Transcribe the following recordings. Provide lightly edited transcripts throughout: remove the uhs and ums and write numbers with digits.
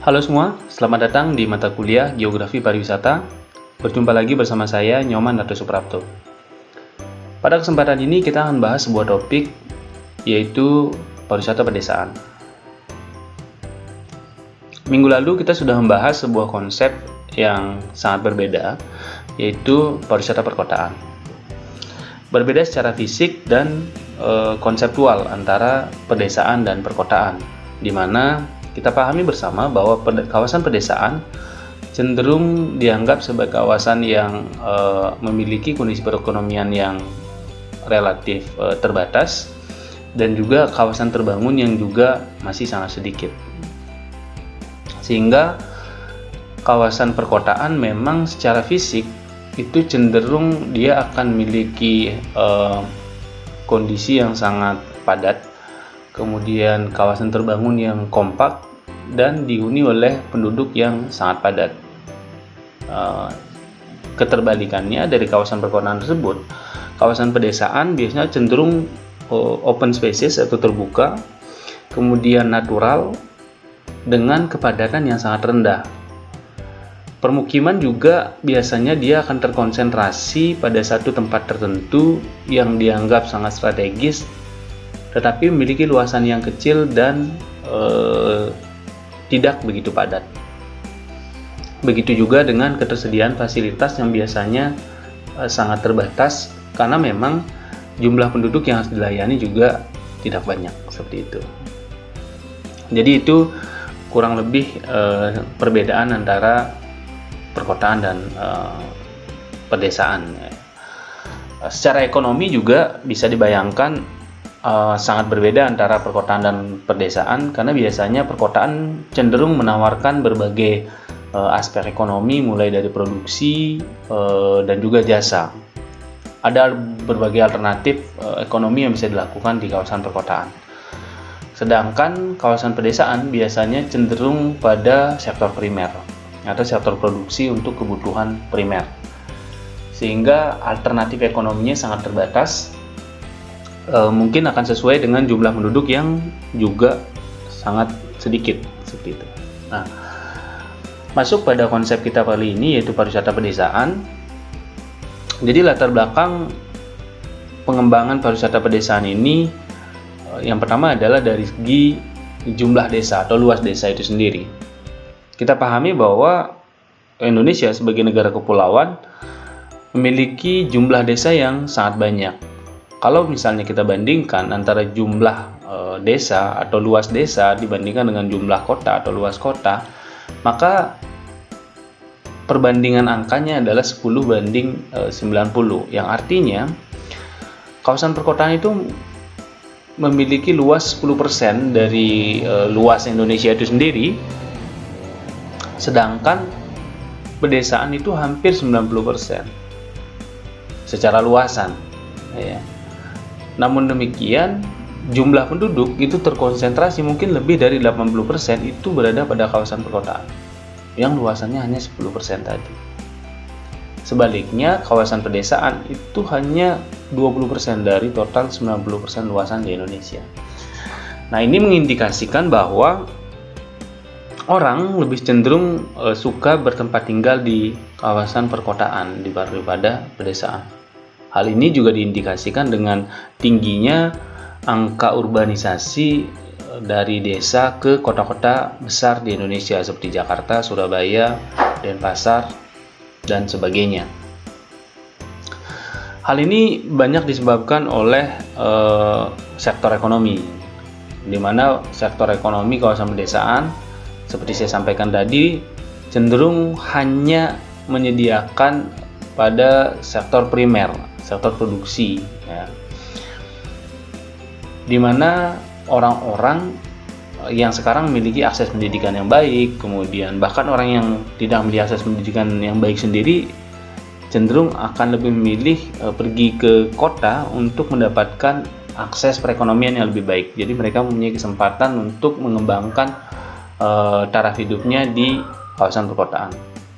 Halo semua, selamat datang di mata kuliah Geografi Pariwisata. Berjumpa lagi bersama saya, Nyoman Narto Suprapto. Pada kesempatan ini kita akan bahas sebuah topik, yaitu pariwisata pedesaan. Minggu lalu kita sudah membahas sebuah konsep yang sangat berbeda, yaitu pariwisata perkotaan. Berbeda secara fisik dan konseptual antara pedesaan dan perkotaan, di mana kita pahami bersama bahwa kawasan pedesaan cenderung dianggap sebagai kawasan yang memiliki kondisi perekonomian yang relatif terbatas dan juga kawasan terbangun yang juga masih sangat sedikit. Sehingga kawasan perkotaan memang secara fisik itu cenderung dia akan memiliki kondisi yang sangat padat, kemudian kawasan terbangun yang kompak dan dihuni oleh penduduk yang sangat padat. Keterbalikannya dari kawasan perkotaan tersebut, kawasan pedesaan biasanya cenderung open spaces atau terbuka, kemudian natural dengan kepadatan yang sangat rendah. Permukiman juga biasanya dia akan terkonsentrasi pada satu tempat tertentu yang dianggap sangat strategis, tetapi memiliki luasan yang kecil dan tidak begitu padat. Begitu juga dengan ketersediaan fasilitas yang biasanya sangat terbatas, karena memang jumlah penduduk yang harus dilayani juga tidak banyak, seperti itu. Jadi itu kurang lebih perbedaan antara perkotaan dan pedesaan. Secara ekonomi juga bisa dibayangkan sangat berbeda antara perkotaan dan pedesaan, karena biasanya perkotaan cenderung menawarkan berbagai aspek ekonomi, mulai dari produksi dan juga jasa. Ada berbagai alternatif ekonomi yang bisa dilakukan di kawasan perkotaan. Sedangkan kawasan pedesaan biasanya cenderung pada sektor primer atau sektor produksi untuk kebutuhan primer, sehingga alternatif ekonominya sangat terbatas. Mungkin akan sesuai dengan jumlah penduduk yang juga sangat sedikit, seperti itu. Nah, masuk pada konsep kita kali ini, yaitu pariwisata pedesaan. Jadi latar belakang pengembangan pariwisata pedesaan ini, yang pertama adalah dari segi jumlah desa atau luas desa itu sendiri. Kita pahami bahwa Indonesia sebagai negara kepulauan memiliki jumlah desa yang sangat banyak. Kalau misalnya kita bandingkan antara jumlah desa atau luas desa dibandingkan dengan jumlah kota atau luas kota, maka perbandingan angkanya adalah 10:90, yang artinya kawasan perkotaan itu memiliki luas 10% dari luas Indonesia itu sendiri, sedangkan pedesaan itu hampir 90% secara luasan, ya. Namun demikian, jumlah penduduk itu terkonsentrasi mungkin lebih dari 80% itu berada pada kawasan perkotaan, yang luasannya hanya 10% tadi. Sebaliknya, kawasan pedesaan itu hanya 20% dari total 90% luasan di Indonesia. Nah, ini mengindikasikan bahwa orang lebih cenderung suka bertempat tinggal di kawasan perkotaan daripada pedesaan. Hal ini juga diindikasikan dengan tingginya angka urbanisasi dari desa ke kota-kota besar di Indonesia seperti Jakarta, Surabaya, Denpasar, dan sebagainya. Hal ini banyak disebabkan oleh sektor ekonomi, di mana sektor ekonomi kawasan pedesaan, seperti saya sampaikan tadi, cenderung hanya menyediakan pada sektor primer, sektor produksi, ya. Di mana orang-orang yang sekarang memiliki akses pendidikan yang baik, kemudian bahkan orang yang tidak memiliki akses pendidikan yang baik sendiri cenderung akan lebih memilih pergi ke kota untuk mendapatkan akses perekonomian yang lebih baik. Jadi mereka mempunyai kesempatan untuk mengembangkan taraf hidupnya di kawasan perkotaan.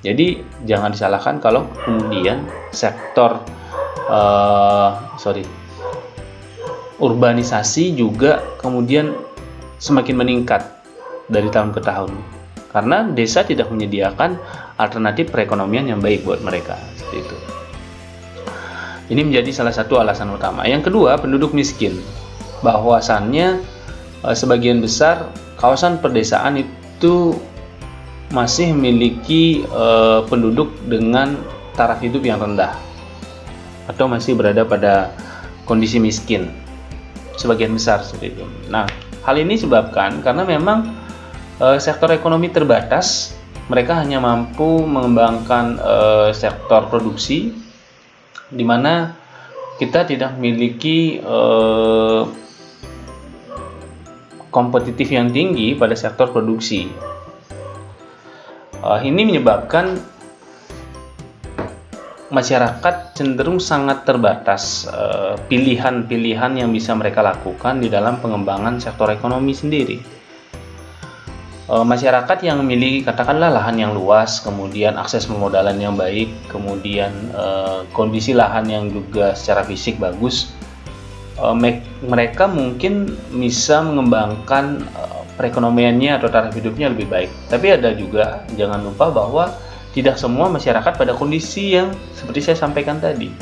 Jadi jangan disalahkan kalau kemudian sektor urbanisasi juga kemudian semakin meningkat dari tahun ke tahun. karena desa tidak menyediakan alternatif perekonomian yang baik buat mereka. Seperti itu. Ini menjadi salah satu alasan utama. Yang kedua, penduduk miskin. Bahwasannya sebagian besar kawasan pedesaan itu masih memiliki penduduk dengan taraf hidup yang rendah atau masih berada pada kondisi miskin. Sebagian besar seperti itu. Nah, hal ini disebabkan karena memang sektor ekonomi terbatas. Mereka hanya mampu mengembangkan sektor produksi, di mana kita tidak memiliki kompetitif yang tinggi pada sektor produksi. Ini menyebabkan masyarakat cenderung sangat terbatas pilihan-pilihan yang bisa mereka lakukan di dalam pengembangan sektor ekonomi sendiri. Masyarakat yang memiliki katakanlah lahan yang luas, kemudian akses pemodalan yang baik, kemudian kondisi lahan yang juga secara fisik bagus, mereka mungkin bisa mengembangkan perekonomiannya atau taraf hidupnya lebih baik. Tapi ada juga, jangan lupa bahwa tidak semua masyarakat pada kondisi yang seperti saya sampaikan tadi.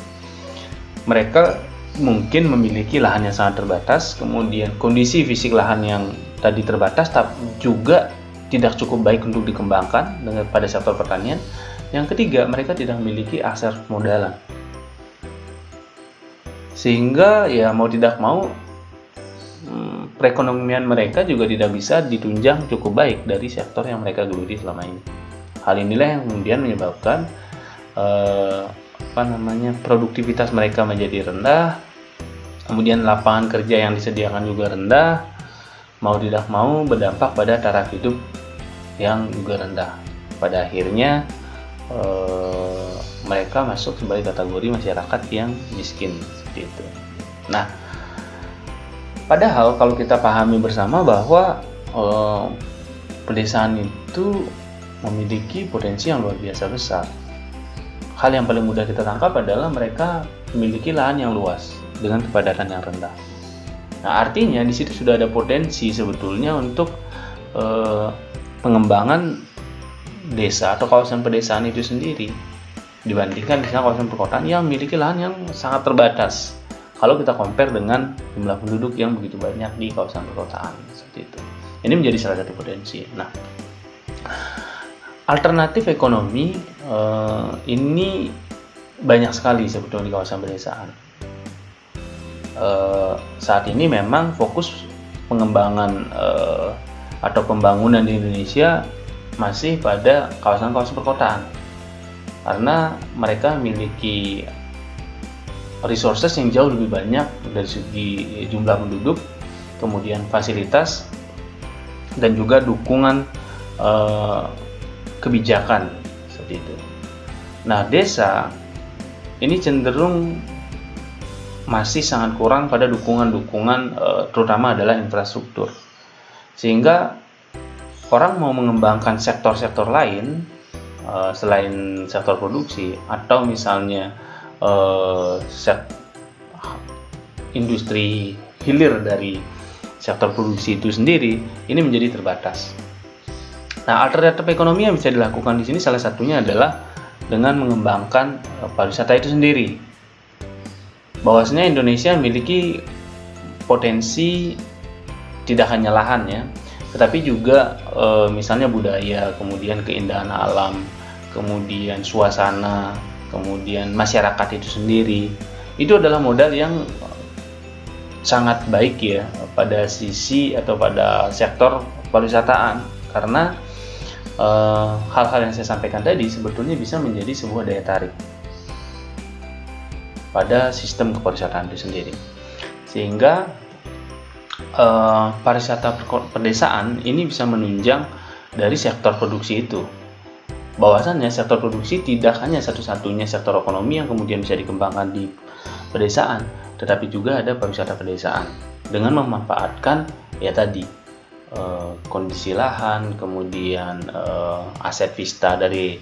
Mereka mungkin memiliki lahan yang sangat terbatas, kemudian kondisi fisik lahan yang tadi terbatas tapi juga tidak cukup baik untuk dikembangkan pada sektor pertanian. Yang ketiga, mereka tidak memiliki akses pemodalan. Sehingga ya mau tidak mau perekonomian mereka juga tidak bisa ditunjang cukup baik dari sektor yang mereka geluti selama ini. Hal inilah yang kemudian menyebabkan produktivitas mereka menjadi rendah, kemudian lapangan kerja yang disediakan juga rendah, mau tidak mau berdampak pada taraf hidup yang juga rendah. Pada akhirnya mereka masuk sebagai kategori masyarakat yang miskin seperti itu. Nah, padahal kalau kita pahami bersama bahwa pedesaan itu memiliki potensi yang luar biasa besar. Hal yang paling mudah kita tangkap adalah mereka memiliki lahan yang luas dengan kepadatan yang rendah. Nah, artinya di situ sudah ada potensi sebetulnya untuk pengembangan desa atau kawasan pedesaan itu sendiri dibandingkan misalnya kawasan perkotaan yang memiliki lahan yang sangat terbatas. Kalau kita compare dengan jumlah penduduk yang begitu banyak di kawasan perkotaan seperti itu. Ini menjadi salah satu potensi. Nah, alternatif ekonomi ini banyak sekali sebetulnya di kawasan pedesaan. Saat ini memang fokus pengembangan atau pembangunan di Indonesia masih pada kawasan-kawasan perkotaan, karena mereka memiliki resources yang jauh lebih banyak dari segi jumlah penduduk, kemudian fasilitas, dan juga dukungan kebijakan seperti itu. Nah, desa ini cenderung masih sangat kurang pada dukungan-dukungan terutama adalah infrastruktur, sehingga orang mau mengembangkan sektor-sektor lain selain sektor produksi atau misalnya industri hilir dari sektor produksi itu sendiri, ini menjadi terbatas. Nah, alternatif ekonomi yang bisa dilakukan di sini salah satunya adalah dengan mengembangkan pariwisata itu sendiri. Bahwasanya Indonesia memiliki potensi tidak hanya lahan ya, tetapi juga misalnya budaya, kemudian keindahan alam, kemudian suasana, kemudian masyarakat itu sendiri. Itu adalah modal yang sangat baik ya pada sisi atau pada sektor pariwisataan, karena hal-hal yang saya sampaikan tadi sebetulnya bisa menjadi sebuah daya tarik pada sistem kepariwisataan itu sendiri, sehingga pariwisata pedesaan ini bisa menunjang dari sektor produksi itu. Bahwasannya sektor produksi tidak hanya satu-satunya sektor ekonomi yang kemudian bisa dikembangkan di pedesaan, tetapi juga ada pariwisata pedesaan dengan memanfaatkan ya tadi kondisi lahan, kemudian aset vista dari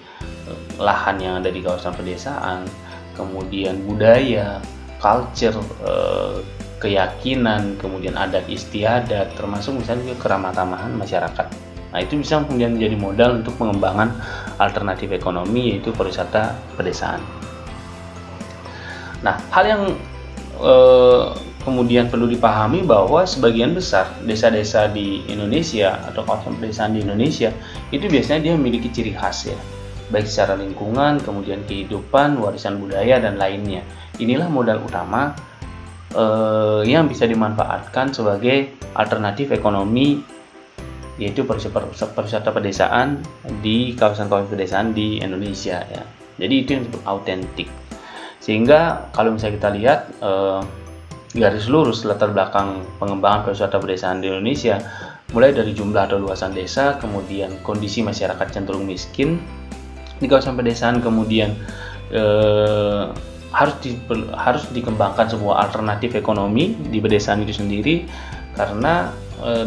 lahan yang ada di kawasan pedesaan, kemudian budaya, culture, keyakinan, kemudian adat istiadat, termasuk misalnya keramah-tamahan masyarakat Nah, itu bisa kemudian menjadi modal untuk pengembangan alternatif ekonomi, yaitu pariwisata pedesaan. Nah, hal yang kemudian perlu dipahami bahwa sebagian besar desa-desa di Indonesia atau kawasan pedesaan di Indonesia itu biasanya dia memiliki ciri khas ya, baik secara lingkungan, kemudian kehidupan, warisan budaya, dan lainnya. Inilah modal utama yang bisa dimanfaatkan sebagai alternatif ekonomi, yaitu pariwisata pedesaan di kawasan-kawasan pedesaan di Indonesia ya. Jadi itu yang disebut autentik. Sehingga kalau misalnya kita lihat garis lurus latar belakang pengembangan pariwisata pedesaan di Indonesia, mulai dari jumlah atau luasan desa, kemudian kondisi masyarakat cenderung miskin di kawasan pedesaan, kemudian harus dikembangkan sebuah alternatif ekonomi di pedesaan itu sendiri, karena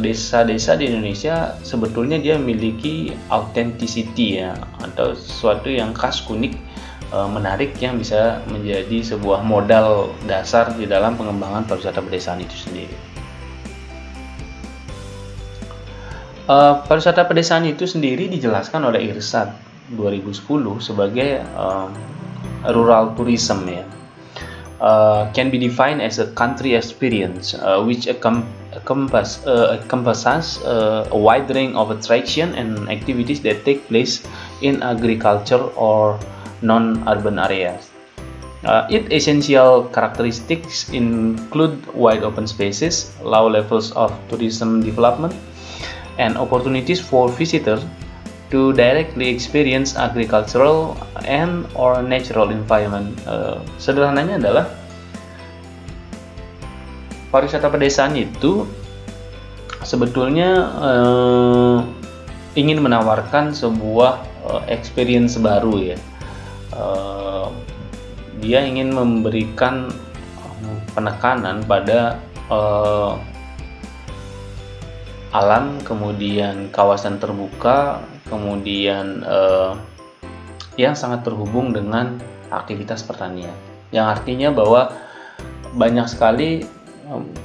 desa-desa di Indonesia sebetulnya dia memiliki authenticity ya, atau sesuatu yang khas, unik, menarik, yang bisa menjadi sebuah modal dasar di dalam pengembangan pariwisata pedesaan itu sendiri. Pariwisata pedesaan itu sendiri dijelaskan oleh IRSAD 2010 sebagai rural tourism ya. Can be defined as a country experience which encompasses a wide range of attraction and activities that take place in agriculture or non-urban areas. Its essential characteristics include wide open spaces, low levels of tourism development, and opportunities for visitors to directly experience agricultural and or natural environment. Sederhananya adalah pariwisata pedesaan itu sebetulnya ingin menawarkan sebuah experience baru ya. Dia ingin memberikan penekanan pada alam, kemudian kawasan terbuka, kemudian yang sangat terhubung dengan aktivitas pertanian, yang artinya bahwa banyak sekali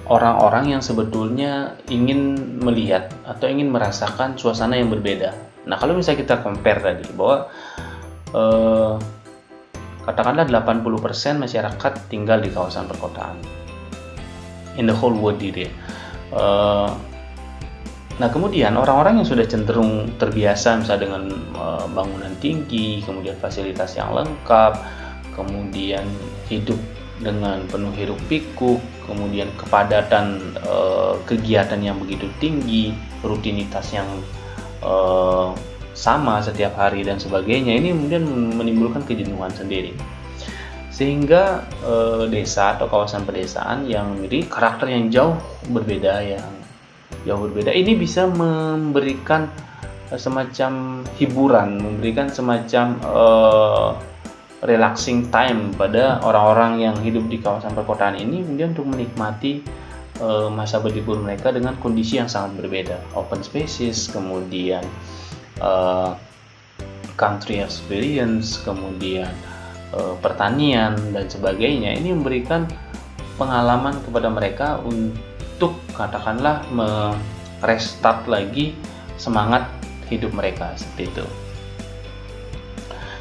orang-orang yang sebetulnya ingin melihat atau ingin merasakan suasana yang berbeda. Nah, kalau misalnya kita compare tadi bahwa katakanlah 80% masyarakat tinggal di kawasan perkotaan in the whole world gitu ya. Nah, kemudian orang-orang yang sudah cenderung terbiasa misalnya dengan bangunan tinggi, kemudian fasilitas yang lengkap, kemudian hidup dengan penuh hiruk pikuk, kemudian kepadatan kegiatan yang begitu tinggi, rutinitas yang sama setiap hari dan sebagainya, ini kemudian menimbulkan kejenuhan sendiri, sehingga desa atau kawasan pedesaan yang memiliki karakter yang jauh berbeda ini bisa memberikan semacam hiburan, memberikan semacam relaxing time pada orang-orang yang hidup di kawasan perkotaan ini, kemudian untuk menikmati masa berlibur mereka dengan kondisi yang sangat berbeda, open spaces, kemudian country experience, kemudian pertanian dan sebagainya. Ini memberikan pengalaman kepada mereka untuk katakanlah merestart lagi semangat hidup mereka seperti itu.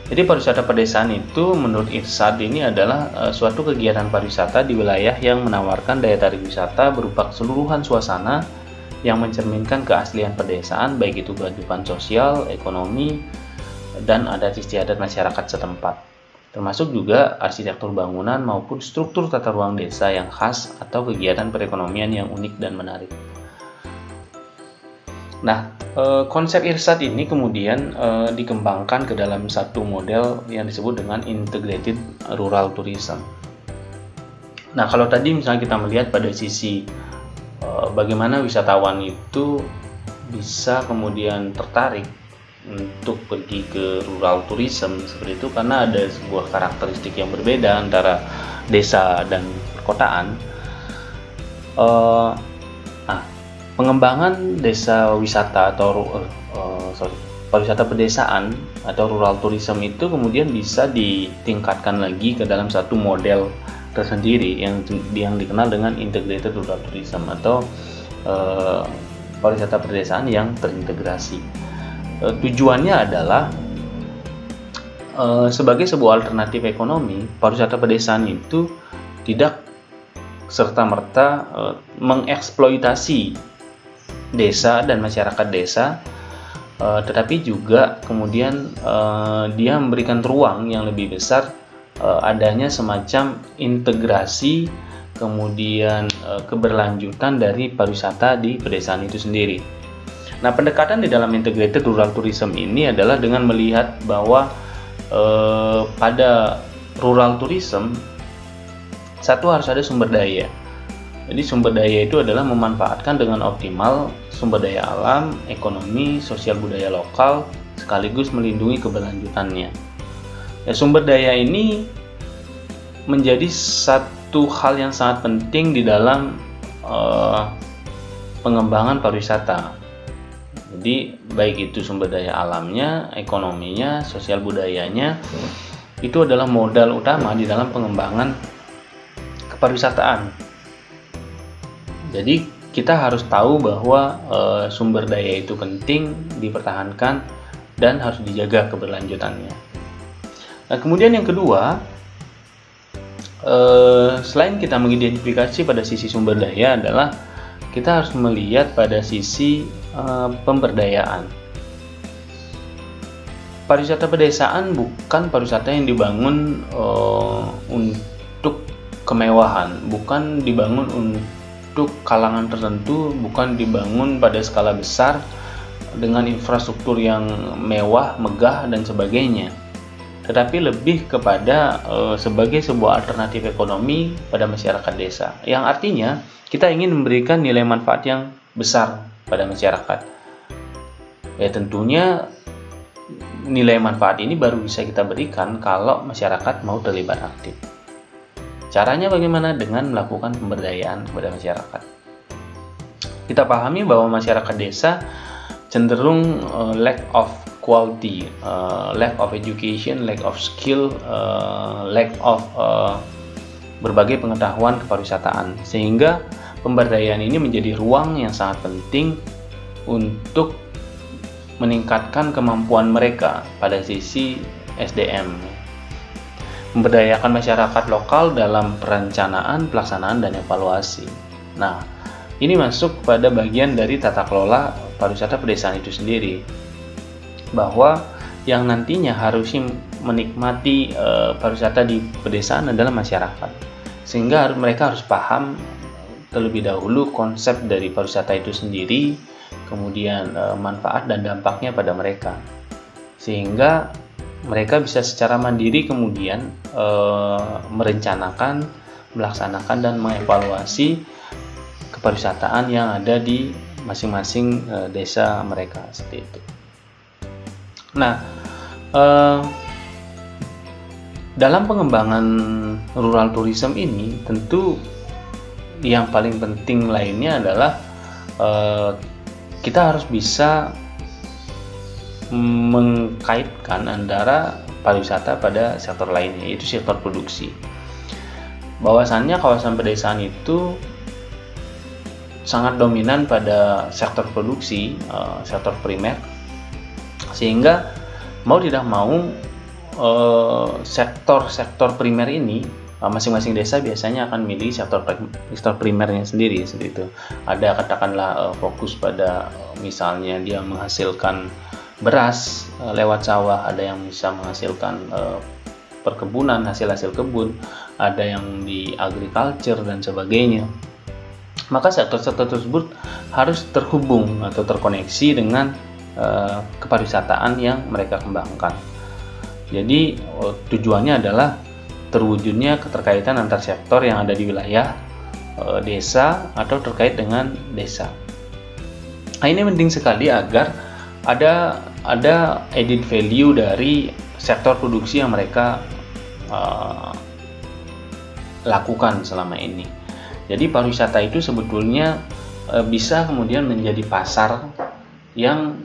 Jadi pariwisata pedesaan itu menurut IRSAD ini adalah suatu kegiatan pariwisata di wilayah yang menawarkan daya tarik wisata berupa keseluruhan suasana yang mencerminkan keaslian pedesaan, baik itu kehidupan sosial, ekonomi, dan adat istiadat masyarakat setempat, termasuk juga arsitektur bangunan maupun struktur tata ruang desa yang khas atau kegiatan perekonomian yang unik dan menarik. Nah, konsep IRSAD ini kemudian dikembangkan ke dalam satu model yang disebut dengan Integrated Rural Tourism. Nah, kalau tadi misalnya kita melihat pada sisi bagaimana wisatawan itu bisa kemudian tertarik untuk pergi ke rural tourism seperti itu, karena ada sebuah karakteristik yang berbeda antara desa dan perkotaan. Pengembangan desa wisata atau pariwisata pedesaan atau rural tourism itu kemudian bisa ditingkatkan lagi ke dalam satu model tersendiri yang dikenal dengan integrated rural tourism atau pariwisata pedesaan yang terintegrasi. Tujuannya adalah sebagai sebuah alternatif ekonomi, pariwisata pedesaan itu tidak serta-merta mengeksploitasi desa dan masyarakat desa, tetapi juga kemudian dia memberikan ruang yang lebih besar adanya semacam integrasi, kemudian keberlanjutan dari pariwisata di pedesaan itu sendiri. Nah, pendekatan di dalam integrated rural tourism ini adalah dengan melihat bahwa pada rural tourism satu harus ada sumber daya. Jadi sumber daya itu adalah memanfaatkan dengan optimal sumber daya alam, ekonomi, sosial budaya lokal, sekaligus melindungi keberlanjutannya. Ya, sumber daya ini menjadi satu hal yang sangat penting di dalam pengembangan pariwisata. Jadi baik itu sumber daya alamnya, ekonominya, sosial budayanya, itu adalah modal utama di dalam pengembangan kepariwisataan. Jadi kita harus tahu bahwa sumber daya itu penting dipertahankan dan harus dijaga keberlanjutannya. Nah, kemudian yang kedua, selain kita mengidentifikasi pada sisi sumber daya adalah kita harus melihat pada sisi pemberdayaan. Pariwisata pedesaan bukan pariwisata yang dibangun untuk kemewahan, bukan dibangun untuk kalangan tertentu, bukan dibangun pada skala besar dengan infrastruktur yang mewah, megah, dan sebagainya. Tetapi lebih kepada sebagai sebuah alternatif ekonomi pada masyarakat desa, yang artinya kita ingin memberikan nilai manfaat yang besar pada masyarakat. Ya, tentunya nilai manfaat ini baru bisa kita berikan kalau masyarakat mau terlibat aktif. Caranya bagaimana? Dengan melakukan pemberdayaan kepada masyarakat. Kita pahami bahwa masyarakat desa cenderung lack of quality, lack of education, lack of skill, lack of berbagai pengetahuan kepariwisataan, sehingga pemberdayaan ini menjadi ruang yang sangat penting untuk meningkatkan kemampuan mereka pada sisi SDM. Memberdayakan masyarakat lokal dalam perencanaan, pelaksanaan, dan evaluasi. Nah, ini masuk pada bagian dari tata kelola pariwisata pedesaan itu sendiri, bahwa yang nantinya harusnya menikmati pariwisata di pedesaan adalah masyarakat, sehingga mereka harus paham terlebih dahulu konsep dari pariwisata itu sendiri, kemudian manfaat dan dampaknya pada mereka, sehingga mereka bisa secara mandiri kemudian merencanakan, melaksanakan, dan mengevaluasi kepariwisataan yang ada di masing-masing desa mereka, seperti itu. Nah, dalam pengembangan rural tourism ini tentu yang paling penting lainnya adalah kita harus bisa mengkaitkan antara pariwisata pada sektor lainnya, yaitu sektor produksi. Bahwasannya kawasan pedesaan itu sangat dominan pada sektor produksi, sektor primer, sehingga mau tidak mau sektor primer ini masing-masing desa biasanya akan memilih sektor primernya sendiri, seperti itu. Ada katakanlah fokus pada misalnya dia menghasilkan beras lewat sawah, ada yang bisa menghasilkan perkebunan, hasil-hasil kebun, ada yang di agriculture dan sebagainya. Maka sektor-sektor tersebut harus terhubung atau terkoneksi dengan kepariwisataan yang mereka kembangkan. Jadi tujuannya adalah terwujudnya keterkaitan antar sektor yang ada di wilayah desa atau terkait dengan desa. Nah, ini penting sekali agar ada added value dari sektor produksi yang mereka lakukan selama ini. Jadi pariwisata itu sebetulnya bisa kemudian menjadi pasar yang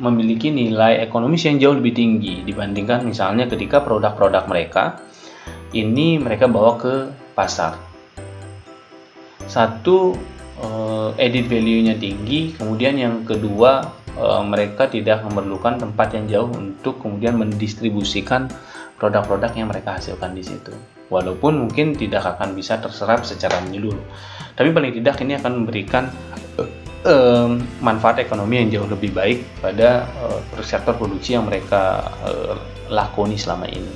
memiliki nilai ekonomis yang jauh lebih tinggi dibandingkan misalnya ketika produk-produk mereka ini mereka bawa ke pasar. Satu, added value-nya tinggi, kemudian yang kedua mereka tidak memerlukan tempat yang jauh untuk kemudian mendistribusikan produk-produk yang mereka hasilkan di situ. Walaupun mungkin tidak akan bisa terserap secara menyeluruh, tapi paling tidak ini akan memberikan manfaat ekonomi yang jauh lebih baik pada sektor produksi yang mereka lakoni selama ini.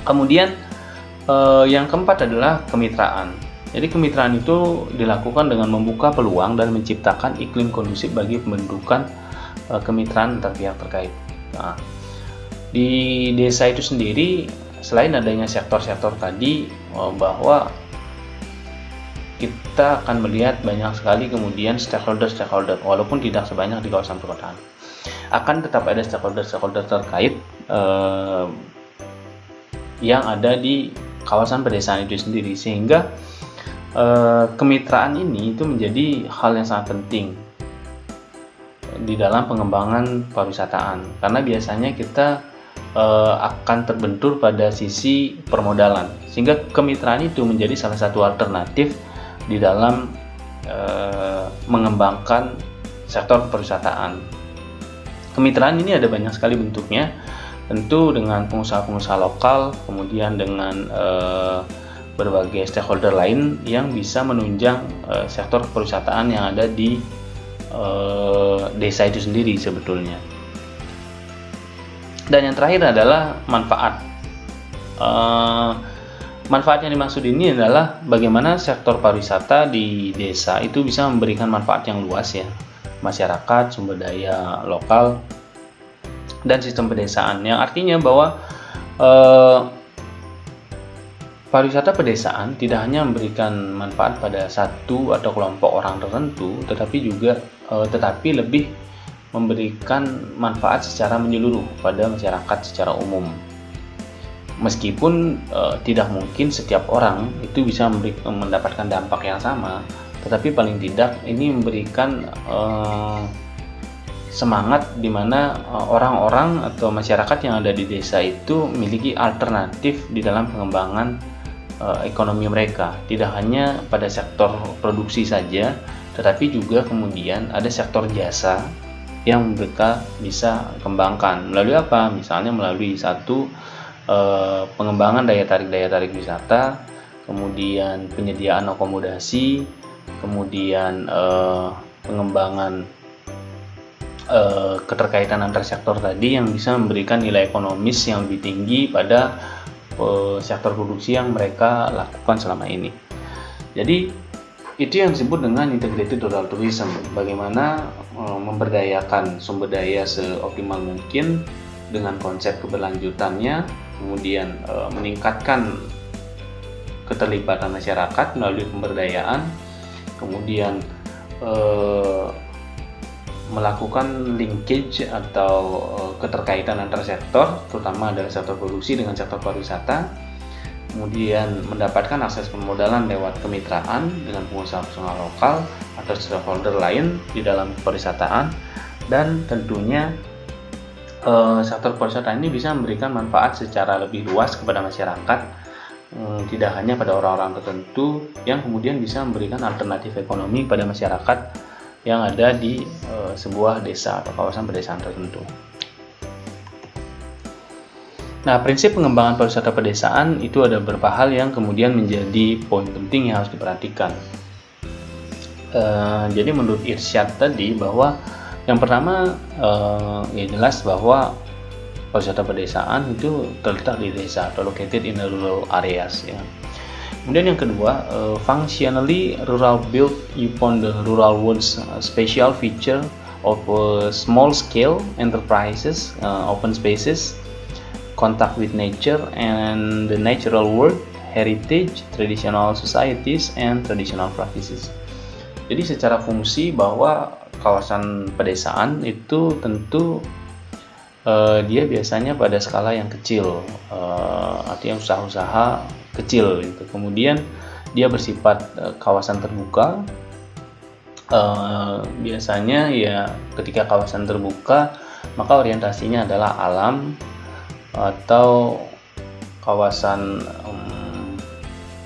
Kemudian yang keempat adalah kemitraan. Jadi kemitraan itu dilakukan dengan membuka peluang dan menciptakan iklim kondusif bagi pembentukan kemitraan antar pihak terkait. Nah, di desa itu sendiri, selain adanya sektor-sektor tadi, bahwa kita akan melihat banyak sekali kemudian stakeholder, walaupun tidak sebanyak di kawasan perkotaan. Akan tetap ada stakeholder terkait yang ada di kawasan pedesaan itu sendiri, sehingga kemitraan ini itu menjadi hal yang sangat penting di dalam pengembangan pariwisataan, karena biasanya kita akan terbentur pada sisi permodalan, sehingga kemitraan itu menjadi salah satu alternatif di dalam mengembangkan sektor pariwisataan. Kemitraan ini ada banyak sekali bentuknya, tentu dengan pengusaha-pengusaha lokal, kemudian dengan berbagai stakeholder lain yang bisa menunjang sektor pariwisataan yang ada di desa itu sendiri sebetulnya. Dan yang terakhir adalah manfaat. Manfaat yang dimaksud ini adalah bagaimana sektor pariwisata di desa itu bisa memberikan manfaat yang luas ya, masyarakat, sumber daya lokal, dan sistem pedesaan. Yang artinya bahwa pariwisata pedesaan tidak hanya memberikan manfaat pada satu atau kelompok orang tertentu, tetapi lebih memberikan manfaat secara menyeluruh pada masyarakat secara umum. Meskipun tidak mungkin setiap orang itu bisa mendapatkan dampak yang sama, tetapi paling tidak ini memberikan semangat di mana orang-orang atau masyarakat yang ada di desa itu memiliki alternatif di dalam pengembangan ekonomi mereka. Tidak hanya pada sektor produksi saja, tetapi juga kemudian ada sektor jasa yang mereka bisa kembangkan. Melalui apa? Misalnya melalui satu pengembangan daya tarik wisata, kemudian penyediaan akomodasi, kemudian pengembangan keterkaitan antar sektor tadi yang bisa memberikan nilai ekonomis yang lebih tinggi pada sektor produksi yang mereka lakukan selama ini. Jadi itu yang disebut dengan integrated rural tourism, bagaimana memberdayakan sumber daya seoptimal mungkin dengan konsep keberlanjutannya, kemudian meningkatkan keterlibatan masyarakat melalui pemberdayaan, kemudian melakukan linkage atau keterkaitan antar sektor, terutama adalah sektor produksi dengan sektor pariwisata, kemudian mendapatkan akses permodalan lewat kemitraan dengan pengusaha-pengusaha lokal atau stakeholder lain di dalam pariwisataan, dan tentunya sektor pariwisata ini bisa memberikan manfaat secara lebih luas kepada masyarakat, tidak hanya pada orang-orang tertentu, yang kemudian bisa memberikan alternatif ekonomi pada masyarakat yang ada di sebuah desa atau kawasan pedesaan tertentu. Nah, prinsip pengembangan pariwisata pedesaan itu ada beberapa hal yang kemudian menjadi poin penting yang harus diperhatikan. Jadi menurut Irsyad tadi bahwa yang pertama ya jelas bahwa pariwisata pedesaan itu terletak di desa atau located in the rural areas ya. Kemudian yang kedua, functionally rural built upon the rural world's special feature of small scale enterprises, open spaces, contact with nature and the natural world, heritage, traditional societies, and traditional practices. Jadi secara fungsi bahwa kawasan pedesaan itu tentu dia biasanya pada skala yang kecil, artinya usaha-usaha kecil gitu. Kemudian dia bersifat kawasan terbuka. Biasanya ya ketika kawasan terbuka maka orientasinya adalah alam atau kawasan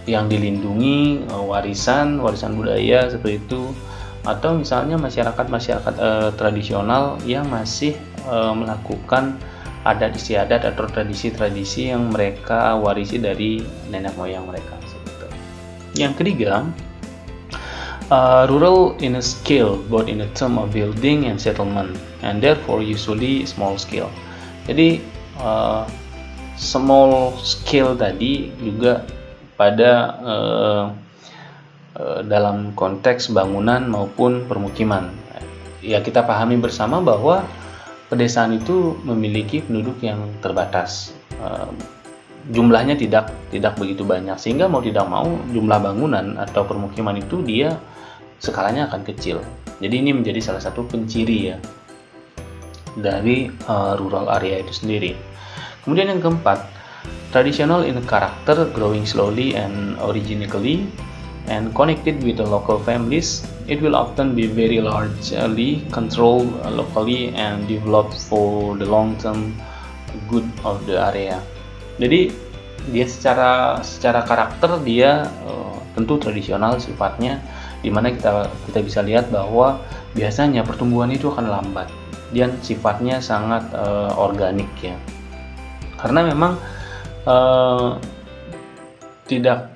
yang dilindungi, warisan budaya seperti itu, atau misalnya masyarakat tradisional yang masih melakukan adat istiadat atau tradisi-tradisi yang mereka warisi dari nenek moyang mereka. Yang ketiga, rural in a scale, both in the term of building and settlement, and therefore usually small scale. Jadi small scale tadi juga pada dalam konteks bangunan maupun permukiman. Ya, kita pahami bersama bahwa pedesaan itu memiliki penduduk yang terbatas, jumlahnya tidak begitu banyak, sehingga mau tidak mau jumlah bangunan atau permukiman itu dia skalanya akan kecil. Jadi ini menjadi salah satu penciri ya dari rural area itu sendiri. Kemudian yang keempat, traditional in character, growing slowly and organically and connected with the local families. It will often be very largely controlled locally and developed for the long-term good of the area. Jadi dia secara karakter dia tentu tradisional sifatnya, dimana kita bisa lihat bahwa biasanya pertumbuhan itu akan lambat dan sifatnya sangat organik ya, karena memang tidak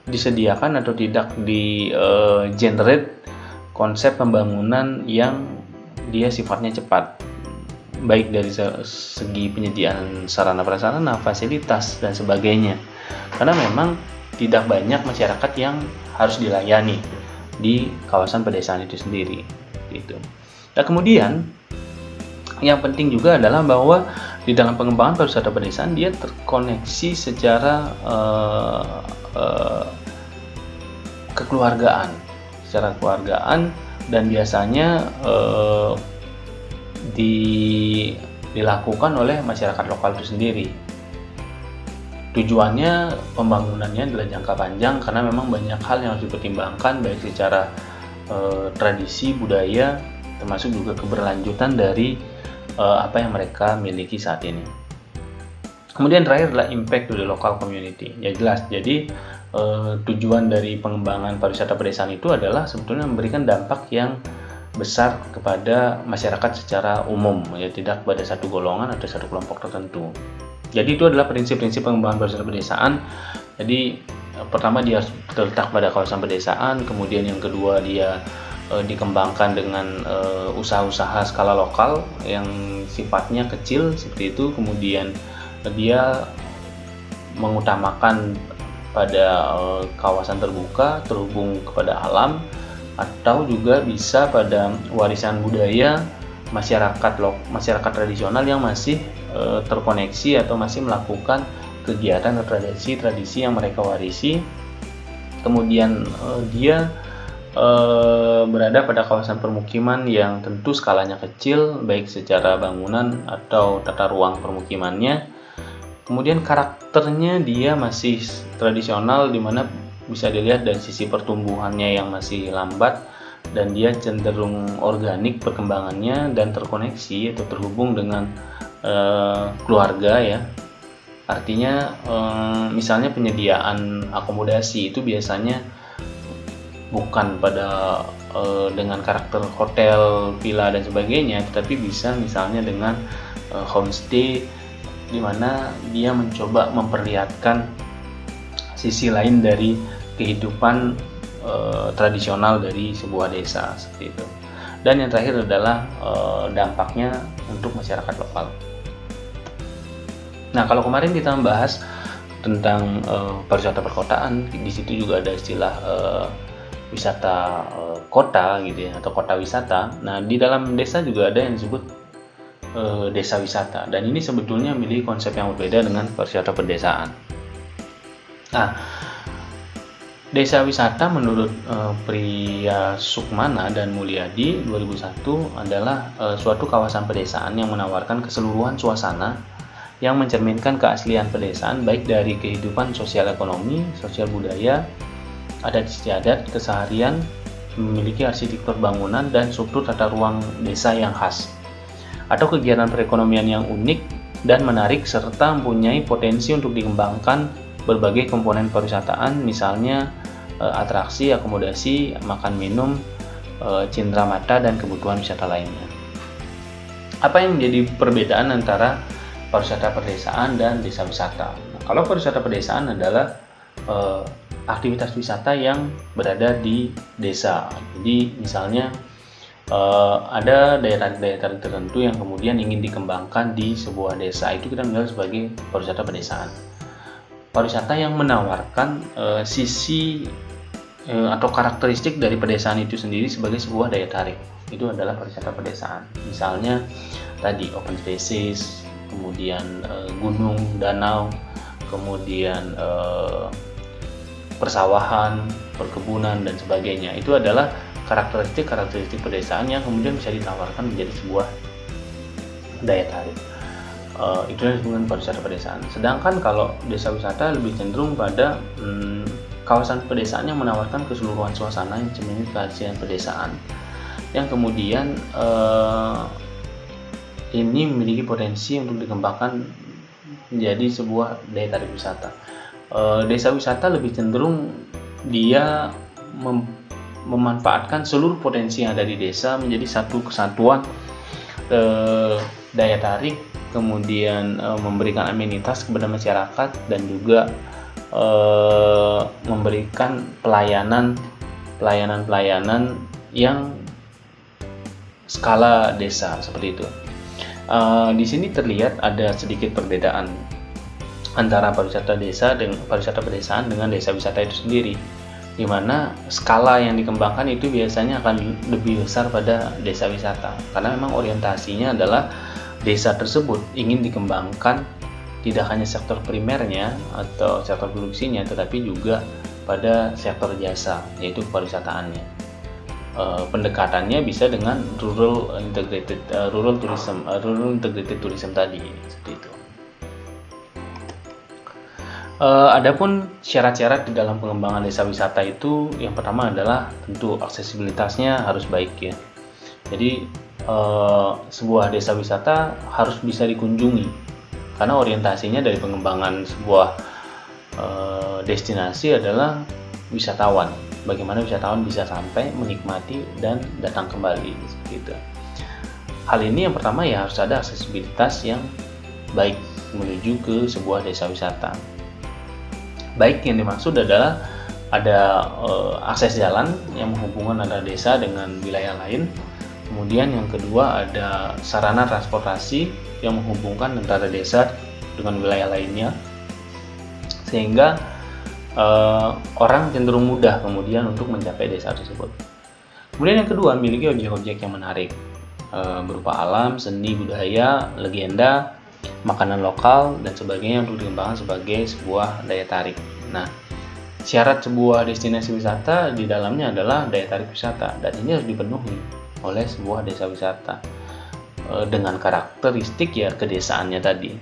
disediakan atau tidak generate konsep pembangunan yang dia sifatnya cepat, baik dari segi penyediaan sarana prasarana, fasilitas dan sebagainya, karena memang tidak banyak masyarakat yang harus dilayani di kawasan pedesaan itu sendiri gitu. Nah, kemudian yang penting juga adalah bahwa di dalam pengembangan pariwisata pedesaan dia terkoneksi secara kekeluargaan, dan biasanya dilakukan oleh masyarakat lokal itu sendiri. Tujuannya pembangunannya adalah jangka panjang, karena memang banyak hal yang harus dipertimbangkan, baik secara tradisi, budaya, termasuk juga keberlanjutan dari apa yang mereka miliki saat ini. Kemudian terakhir adalah impact to the local community. Ya jelas, jadi tujuan dari pengembangan pariwisata pedesaan itu adalah sebetulnya memberikan dampak yang besar kepada masyarakat secara umum, ya tidak pada satu golongan atau satu kelompok tertentu. Jadi itu adalah prinsip-prinsip pengembangan pariwisata pedesaan. Jadi pertama dia terletak pada kawasan pedesaan, kemudian yang kedua dia dikembangkan dengan usaha-usaha skala lokal yang sifatnya kecil seperti itu, kemudian dia mengutamakan pada kawasan terbuka, terhubung kepada alam, atau juga bisa pada warisan budaya masyarakat tradisional yang masih terkoneksi atau masih melakukan kegiatan atau tradisi yang mereka warisi. Kemudian dia berada pada kawasan permukiman yang tentu skalanya kecil, baik secara bangunan atau tata ruang permukimannya. Kemudian karakternya dia masih tradisional, di mana bisa dilihat dari sisi pertumbuhannya yang masih lambat, dan dia cenderung organik perkembangannya dan terkoneksi atau terhubung dengan keluarga ya. Artinya misalnya penyediaan akomodasi itu biasanya bukan pada dengan karakter hotel, villa dan sebagainya, tetapi bisa misalnya dengan homestay, di mana dia mencoba memperlihatkan sisi lain dari kehidupan tradisional dari sebuah desa seperti itu. Dan yang terakhir adalah dampaknya untuk masyarakat lokal. Nah, kalau kemarin kita membahas tentang pariwisata perkotaan, di situ juga ada istilah wisata kota gitu ya, atau kota wisata. Nah, di dalam desa juga ada yang disebut desa wisata, dan ini sebetulnya memiliki konsep yang berbeda dengan pariwisata pedesaan. Nah, desa wisata menurut Priya Sukmana dan Mulyadi 2001 adalah suatu kawasan pedesaan yang menawarkan keseluruhan suasana yang mencerminkan keaslian pedesaan, baik dari kehidupan sosial ekonomi, sosial budaya, adat istiadat, keseharian, memiliki arsitektur bangunan dan struktur tata ruang desa yang khas, atau kegiatan perekonomian yang unik dan menarik serta mempunyai potensi untuk dikembangkan berbagai komponen pariwisataan, misalnya atraksi, akomodasi, makan minum, cindera mata, dan kebutuhan wisata lainnya. Apa yang menjadi perbedaan antara pariwisata pedesaan dan desa wisata? Nah, kalau pariwisata pedesaan adalah aktivitas wisata yang berada di desa. Jadi misalnya ada daya tarik tertentu yang kemudian ingin dikembangkan di sebuah desa, itu kita mengenal sebagai pariwisata pedesaan. Pariwisata yang menawarkan sisi atau karakteristik dari pedesaan itu sendiri sebagai sebuah daya tarik, itu adalah pariwisata pedesaan. Misalnya tadi open spaces, kemudian gunung, danau, kemudian persawahan, perkebunan, dan sebagainya. Itu adalah karakteristik pedesaan yang kemudian bisa ditawarkan menjadi sebuah daya tarik. Itu yang disebut pariwisata pedesaan. Sedangkan kalau desa wisata lebih cenderung pada kawasan pedesaan yang menawarkan keseluruhan suasana yang cermin keaslian pedesaan, yang kemudian ini memiliki potensi untuk dikembangkan menjadi sebuah daya tarik wisata. Desa wisata lebih cenderung dia memanfaatkan seluruh potensi yang ada di desa menjadi satu kesatuan daya tarik, kemudian memberikan amenitas kepada masyarakat, dan juga memberikan pelayanan yang skala desa seperti itu. Di sini terlihat ada sedikit perbedaan antara pariwisata desa dengan pariwisata pedesaan dengan desa wisata itu sendiri, di mana skala yang dikembangkan itu biasanya akan lebih besar pada desa wisata, karena memang orientasinya adalah desa tersebut ingin dikembangkan tidak hanya sektor primernya atau sektor produksinya, tetapi juga pada sektor jasa, yaitu pariwisataannya. Pendekatannya bisa dengan rural integrated tourism tadi, seperti itu. Adapun syarat-syarat di dalam pengembangan desa wisata itu, yang pertama adalah tentu aksesibilitasnya harus baik ya. Jadi sebuah desa wisata harus bisa dikunjungi, karena orientasinya dari pengembangan sebuah destinasi adalah wisatawan. Bagaimana wisatawan bisa sampai, menikmati, dan datang kembali seperti itu. Hal ini yang pertama ya, harus ada aksesibilitas yang baik menuju ke sebuah desa wisata. Baik yang dimaksud adalah ada akses jalan yang menghubungkan antara desa dengan wilayah lain. Kemudian yang kedua ada sarana transportasi yang menghubungkan antara desa dengan wilayah lainnya, sehingga orang cenderung mudah kemudian untuk mencapai desa tersebut. Kemudian yang kedua, memiliki objek-objek yang menarik berupa alam, seni, budaya, legenda, makanan lokal, dan sebagainya untuk dikembangkan sebagai sebuah daya tarik. Nah, syarat sebuah destinasi wisata di dalamnya adalah daya tarik wisata, dan ini harus dipenuhi oleh sebuah desa wisata dengan karakteristik ya kedesaannya tadi.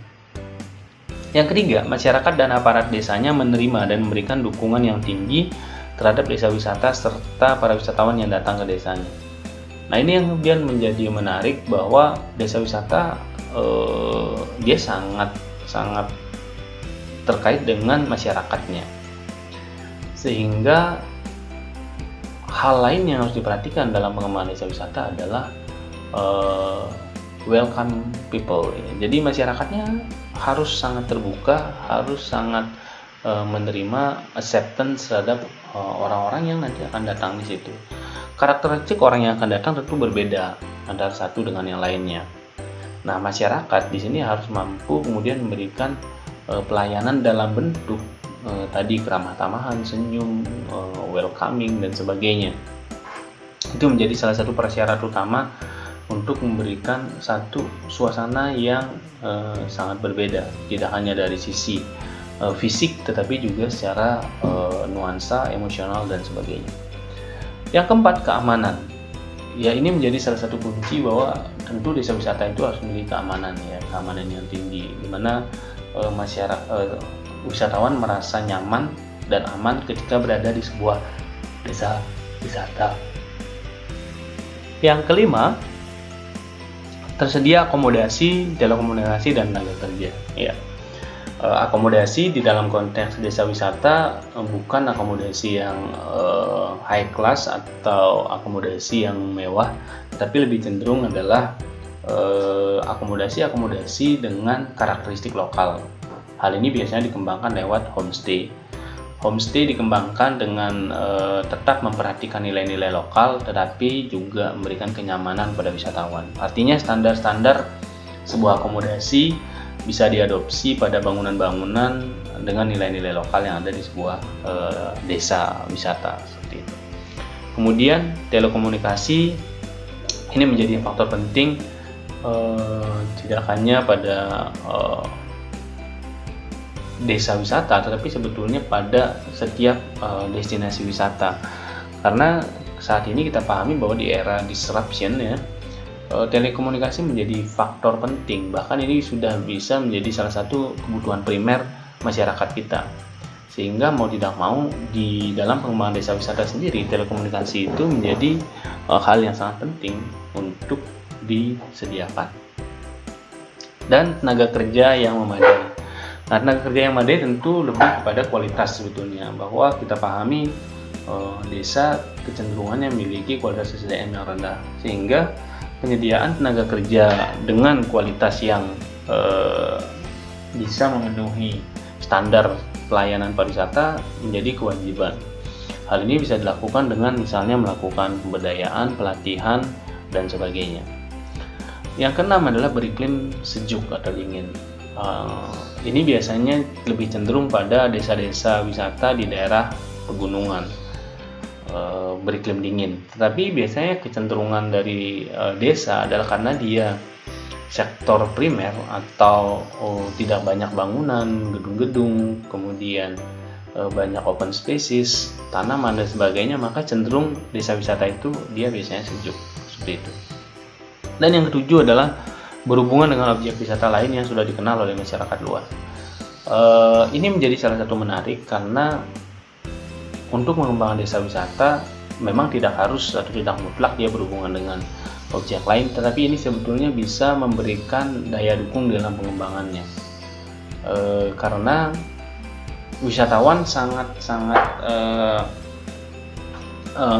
Yang ketiga, masyarakat dan aparat desanya menerima dan memberikan dukungan yang tinggi terhadap desa wisata serta para wisatawan yang datang ke desanya. Nah, ini yang kemudian menjadi menarik bahwa desa wisata dia sangat terkait dengan masyarakatnya, sehingga hal lain yang harus diperhatikan dalam pengembangan desa wisata adalah welcome people. Jadi masyarakatnya harus sangat terbuka, harus sangat menerima acceptance terhadap orang-orang yang nanti akan datang di situ. Karakteristik orang yang akan datang tentu berbeda antara satu dengan yang lainnya. Nah, masyarakat di sini harus mampu kemudian memberikan pelayanan dalam bentuk tadi keramah tamahan, senyum, welcoming, dan sebagainya. Itu menjadi salah satu persyarat utama untuk memberikan satu suasana yang sangat berbeda, tidak hanya dari sisi fisik tetapi juga secara nuansa emosional dan sebagainya. Yang keempat, keamanan. Ya, ini menjadi salah satu kunci bahwa tentu desa wisata itu harus memiliki keamanan ya, keamanan yang tinggi, di mana wisatawan merasa nyaman dan aman ketika berada di sebuah desa wisata. Yang kelima, tersedia akomodasi, telekomunikasi, dan tenaga kerja. Ya, Akomodasi di dalam konteks desa wisata bukan akomodasi yang high class atau akomodasi yang mewah, tapi lebih cenderung adalah akomodasi-akomodasi dengan karakteristik lokal. Hal ini biasanya dikembangkan lewat homestay. Homestay dikembangkan dengan tetap memperhatikan nilai-nilai lokal, tetapi juga memberikan kenyamanan pada wisatawan. Artinya standar-standar sebuah akomodasi bisa diadopsi pada bangunan-bangunan dengan nilai-nilai lokal yang ada di sebuah desa wisata seperti itu. Kemudian telekomunikasi ini menjadi faktor penting tidak hanya pada desa wisata, tetapi sebetulnya pada setiap destinasi wisata. Karena saat ini kita pahami bahwa di era disruption ya, telekomunikasi menjadi faktor penting, bahkan ini sudah bisa menjadi salah satu kebutuhan primer masyarakat kita. Sehingga mau tidak mau di dalam pengembangan desa wisata sendiri, telekomunikasi itu menjadi hal yang sangat penting untuk disediakan. Dan tenaga kerja yang memadai. Nah, tenaga kerja yang memadai tentu lebih kepada kualitas sebetulnya, bahwa kita pahami desa kecenderungannya memiliki kualitas SDM yang rendah, sehingga penyediaan tenaga kerja dengan kualitas yang bisa memenuhi standar pelayanan pariwisata menjadi kewajiban. Hal ini bisa dilakukan dengan misalnya melakukan pemberdayaan, pelatihan, dan sebagainya. Yang keenam adalah beriklim sejuk atau dingin. Ini biasanya lebih cenderung pada desa-desa wisata di daerah pegunungan, beriklim dingin. Tetapi biasanya kecenderungan dari desa adalah karena dia sektor primer atau tidak banyak bangunan, gedung-gedung, kemudian banyak open spaces, tanaman dan sebagainya, maka cenderung desa wisata itu dia biasanya sejuk seperti itu. Dan yang ketujuh adalah berhubungan dengan objek wisata lain yang sudah dikenal oleh masyarakat luas. Ini menjadi salah satu menarik karena untuk mengembangkan desa wisata memang tidak harus atau tidak mutlak dia berhubungan dengan objek lain, tetapi ini sebetulnya bisa memberikan daya dukung dalam pengembangannya. Karena wisatawan sangat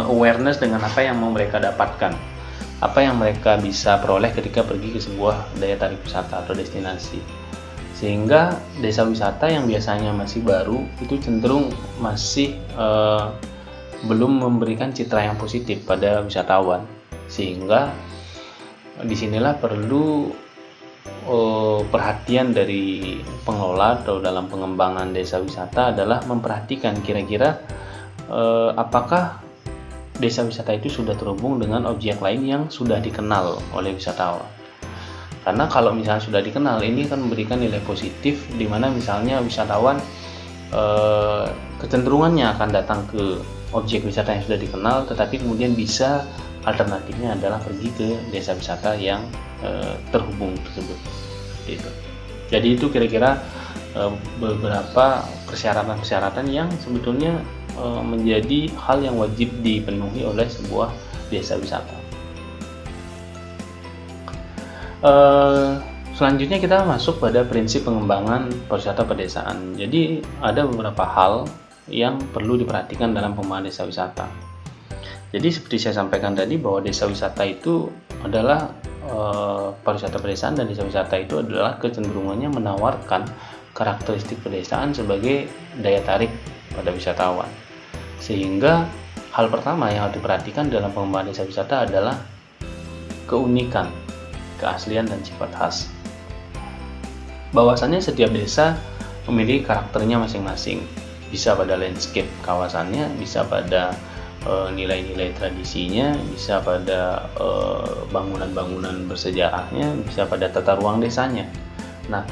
awareness dengan apa yang mau mereka dapatkan, apa yang mereka bisa peroleh ketika pergi ke sebuah daya tarik wisata atau destinasi. Sehingga desa wisata yang biasanya masih baru itu cenderung masih belum memberikan citra yang positif pada wisatawan. Sehingga disinilah perlu perhatian dari pengelola atau dalam pengembangan desa wisata adalah memperhatikan kira-kira apakah desa wisata itu sudah terhubung dengan objek lain yang sudah dikenal oleh wisatawan. Karena kalau misalnya sudah dikenal, ini akan memberikan nilai positif di mana misalnya wisatawan kecenderungannya akan datang ke objek wisata yang sudah dikenal, tetapi kemudian bisa alternatifnya adalah pergi ke desa wisata yang terhubung tersebut. Jadi itu kira-kira beberapa persyaratan-persyaratan yang sebetulnya menjadi hal yang wajib dipenuhi oleh sebuah desa wisata. Selanjutnya kita masuk pada prinsip pengembangan pariwisata pedesaan. Jadi ada beberapa hal yang perlu diperhatikan dalam pengembangan desa wisata. Jadi seperti saya sampaikan tadi bahwa desa wisata itu adalah pariwisata pedesaan, dan desa wisata itu adalah kecenderungannya menawarkan karakteristik pedesaan sebagai daya tarik pada wisatawan. Sehingga hal pertama yang harus diperhatikan dalam pengembangan desa wisata adalah keunikan, keaslian dan sifat khas. Bahwasannya setiap desa memiliki karakternya masing-masing. Bisa pada landscape kawasannya, bisa pada nilai-nilai tradisinya, bisa pada bangunan-bangunan bersejarahnya, bisa pada tata ruang desanya. Nah,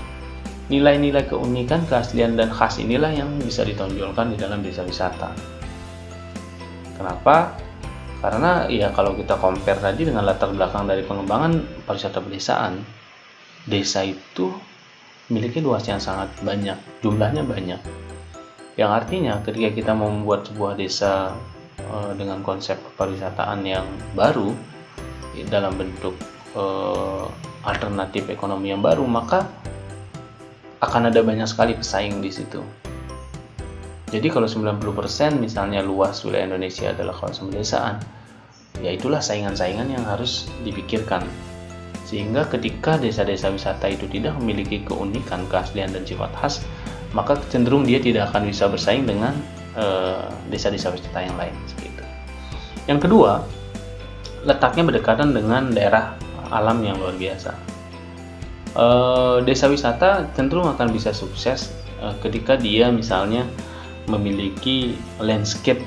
nilai-nilai keunikan, keaslian dan khas inilah yang bisa ditonjolkan di dalam desa wisata. Kenapa? Karena ya kalau kita compare tadi dengan latar belakang dari pengembangan pariwisata pedesaan, desa itu memiliki luas yang sangat banyak, jumlahnya banyak. Yang artinya ketika kita membuat sebuah desa dengan konsep pariwisataan yang baru dalam bentuk alternatif ekonomi yang baru, maka akan ada banyak sekali pesaing di situ. Jadi kalau 90% misalnya luas wilayah Indonesia adalah kawasan pedesaan, ya itulah saingan-saingan yang harus dipikirkan. Sehingga ketika desa-desa wisata itu tidak memiliki keunikan, keaslian, dan sifat khas, maka cenderung dia tidak akan bisa bersaing dengan desa-desa wisata yang lain. Seperti itu. Yang kedua, letaknya berdekatan dengan daerah alam yang luar biasa. Desa wisata cenderung akan bisa sukses ketika dia misalnya memiliki landscape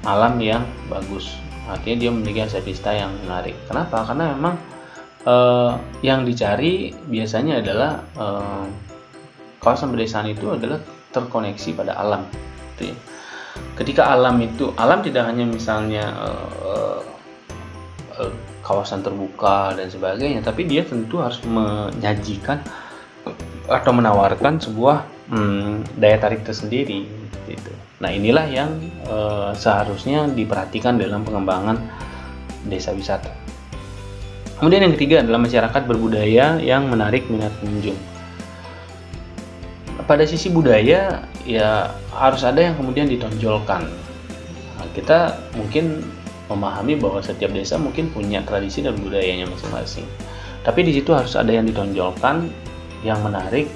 alam yang bagus. Artinya dia memiliki aset wisata yang menarik. Kenapa? Karena memang yang dicari biasanya adalah kawasan pedesaan itu adalah terkoneksi pada alam. Gitu ya. Ketika alam tidak hanya misalnya kawasan terbuka dan sebagainya, tapi dia tentu harus menyajikan atau menawarkan sebuah daya tarik tersendiri. Gitu. Nah, inilah yang seharusnya diperhatikan dalam pengembangan desa wisata. Kemudian yang ketiga adalah masyarakat berbudaya yang menarik minat pengunjung. Pada sisi budaya, ya harus ada yang kemudian ditonjolkan. Nah, kita mungkin memahami bahwa setiap desa mungkin punya tradisi dan budayanya masing-masing. Tapi di situ harus ada yang ditonjolkan yang menarik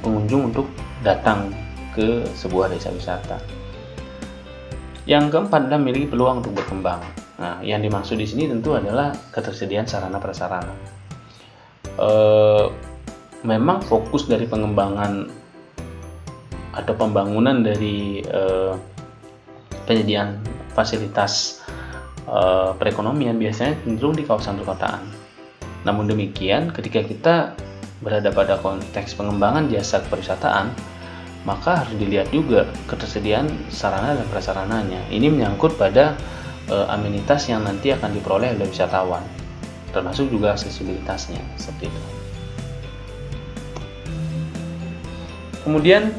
pengunjung untuk datang ke sebuah desa wisata. Yang keempat adalah memiliki peluang untuk berkembang. Nah, yang dimaksud di sini tentu adalah ketersediaan sarana prasarana. Memang fokus dari pengembangan atau pembangunan dari penyediaan fasilitas perekonomian biasanya cenderung di kawasan perkotaan. Namun demikian, ketika kita berada pada konteks pengembangan jasa pariwisataan, maka harus dilihat juga ketersediaan sarana dan prasarananya. Ini menyangkut pada amenitas yang nanti akan diperoleh oleh wisatawan, termasuk juga aksesibilitasnya, seperti itu. Kemudian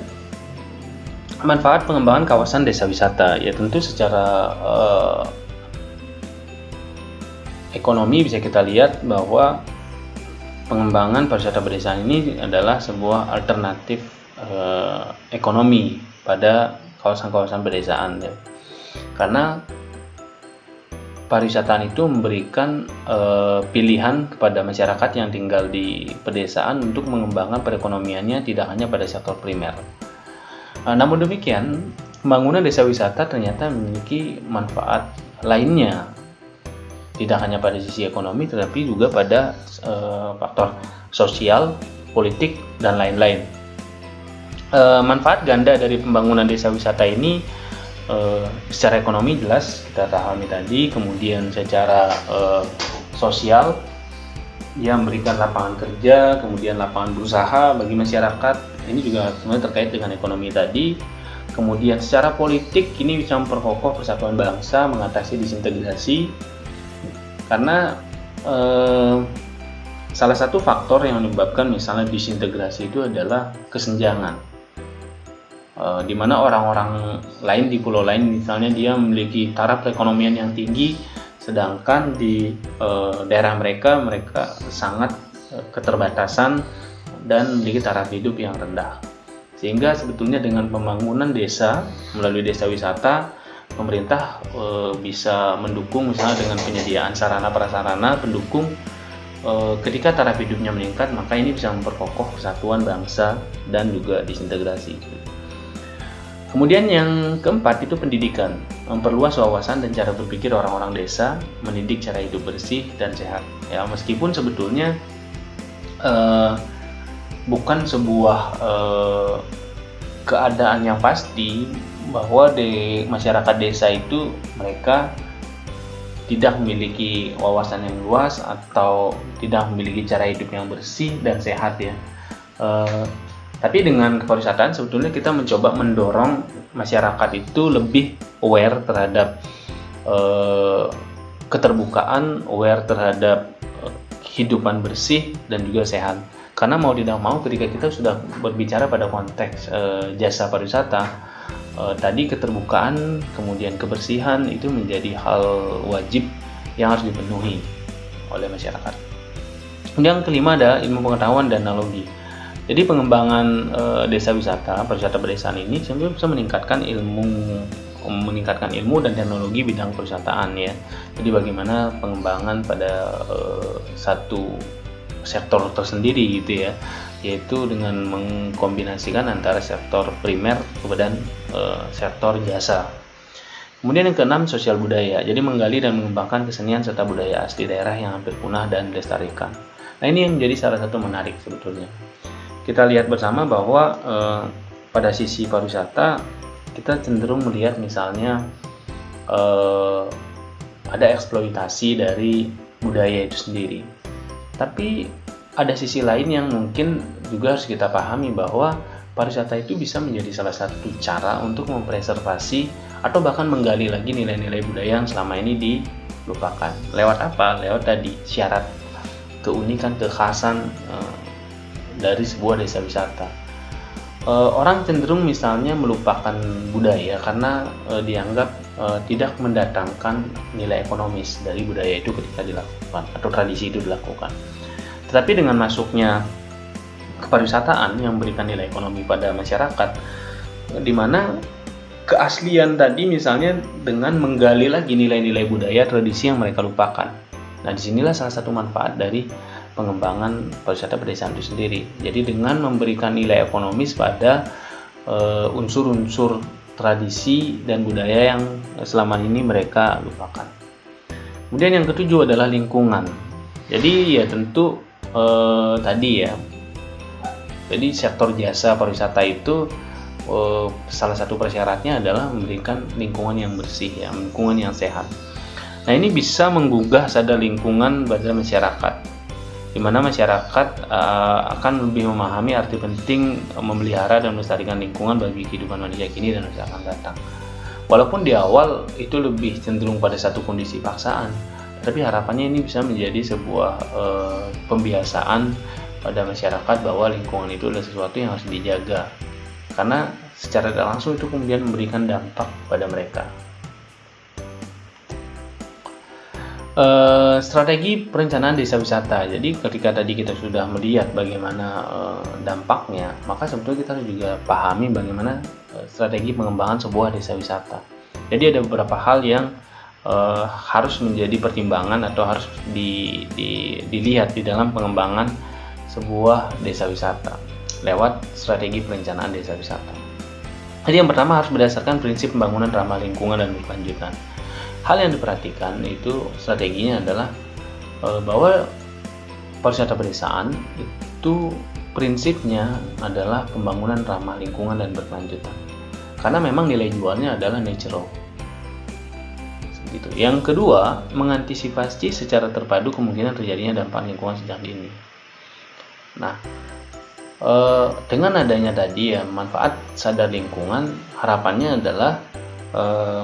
manfaat pengembangan kawasan desa wisata, ya tentu secara ekonomi bisa kita lihat bahwa pengembangan pariwisata pedesaan ini adalah sebuah alternatif ekonomi pada kawasan-kawasan pedesaan, ya. Karena pariwisata itu memberikan pilihan kepada masyarakat yang tinggal di pedesaan untuk mengembangkan perekonomiannya tidak hanya pada sektor primer. Namun demikian, pembangunan desa wisata ternyata memiliki manfaat lainnya, tidak hanya pada sisi ekonomi tetapi juga pada faktor sosial, politik, dan lain-lain. Manfaat ganda dari pembangunan desa wisata ini secara ekonomi jelas kita pahami tadi, kemudian secara sosial dia memberikan lapangan kerja, kemudian lapangan berusaha bagi masyarakat, ini juga sebenarnya terkait dengan ekonomi tadi. Kemudian secara politik ini bisa memperkokoh persatuan bangsa, mengatasi disintegrasi, karena salah satu faktor yang menyebabkan misalnya disintegrasi itu adalah kesenjangan. Di mana orang-orang lain di pulau lain misalnya dia memiliki taraf perekonomian yang tinggi, sedangkan di daerah mereka sangat keterbatasan dan memiliki taraf hidup yang rendah. Sehingga sebetulnya dengan pembangunan desa melalui desa wisata, pemerintah bisa mendukung misalnya dengan penyediaan sarana prasarana pendukung. Ketika taraf hidupnya meningkat, maka ini bisa memperkokoh kesatuan bangsa dan juga disintegrasi. Kemudian yang keempat itu pendidikan, memperluas wawasan dan cara berpikir orang-orang desa, mendidik cara hidup bersih dan sehat. Ya, meskipun sebetulnya bukan sebuah keadaan yang pasti bahwa di masyarakat desa itu mereka tidak memiliki wawasan yang luas atau tidak memiliki cara hidup yang bersih dan sehat, ya. Tapi dengan kepariwisataan sebetulnya kita mencoba mendorong masyarakat itu lebih aware terhadap keterbukaan, aware terhadap kehidupan bersih dan juga sehat. Karena mau tidak mau ketika kita sudah berbicara pada konteks jasa pariwisata, tadi keterbukaan, kemudian kebersihan itu menjadi hal wajib yang harus dipenuhi oleh masyarakat. Kemudian yang kelima ada ilmu pengetahuan dan analogi. Jadi pengembangan desa wisata, pariwisata pedesaan ini sebenarnya bisa meningkatkan ilmu dan teknologi bidang perwisataan ya. Jadi bagaimana pengembangan pada satu sektor tersendiri gitu ya, yaitu dengan mengkombinasikan antara sektor primer dan sektor jasa. Kemudian yang keenam, sosial budaya. Jadi menggali dan mengembangkan kesenian serta budaya asli daerah yang hampir punah dan dilestarikan. Nah, ini yang menjadi salah satu menarik sebetulnya. Kita lihat bersama bahwa pada sisi pariwisata kita cenderung melihat misalnya ada eksploitasi dari budaya itu sendiri. Tapi ada sisi lain yang mungkin juga harus kita pahami bahwa pariwisata itu bisa menjadi salah satu cara untuk mempreservasi atau bahkan menggali lagi nilai-nilai budaya yang selama ini dilupakan. Lewat apa? Lewat tadi syarat keunikan, kekhasan dari sebuah desa wisata. Orang cenderung misalnya melupakan budaya karena dianggap tidak mendatangkan nilai ekonomis dari budaya itu ketika dilakukan atau tradisi itu dilakukan. Tetapi dengan masuknya kepariwisataan yang memberikan nilai ekonomi pada masyarakat, di mana keaslian tadi misalnya dengan menggali lagi nilai-nilai budaya tradisi yang mereka lupakan. Nah, disinilah salah satu manfaat dari pengembangan pariwisata pedesaan itu sendiri. Jadi dengan memberikan nilai ekonomis pada unsur-unsur tradisi dan budaya yang selama ini mereka lupakan. Kemudian yang ketujuh adalah lingkungan. Jadi ya tentu tadi ya. Jadi sektor jasa pariwisata itu salah satu persyaratnya adalah memberikan lingkungan yang bersih, ya, lingkungan yang sehat. Nah, ini bisa menggugah sadar lingkungan pada masyarakat, di mana masyarakat akan lebih memahami arti penting memelihara dan melestarikan lingkungan bagi kehidupan manusia kini dan masa akan datang. Walaupun di awal itu lebih cenderung pada satu kondisi paksaan, tapi harapannya ini bisa menjadi sebuah pembiasaan pada masyarakat bahwa lingkungan itu adalah sesuatu yang harus dijaga, karena secara tidak langsung itu kemudian memberikan dampak pada mereka. Strategi perencanaan desa wisata. Jadi ketika tadi kita sudah melihat bagaimana dampaknya, maka sebetulnya kita harus juga pahami bagaimana strategi pengembangan sebuah desa wisata. Jadi ada beberapa hal yang harus menjadi pertimbangan atau harus dilihat di dalam pengembangan sebuah desa wisata lewat strategi perencanaan desa wisata. Jadi yang pertama harus berdasarkan prinsip pembangunan ramah lingkungan dan berkelanjutan. Hal yang diperhatikan itu strateginya adalah bahwa pariwisata pedesaan itu prinsipnya adalah pembangunan ramah lingkungan dan berkelanjutan. Karena memang nilai jualnya adalah natural. Gitu. Yang kedua, mengantisipasi secara terpadu kemungkinan terjadinya dampak lingkungan sejak dini. Nah, dengan adanya tadi ya manfaat sadar lingkungan, harapannya adalah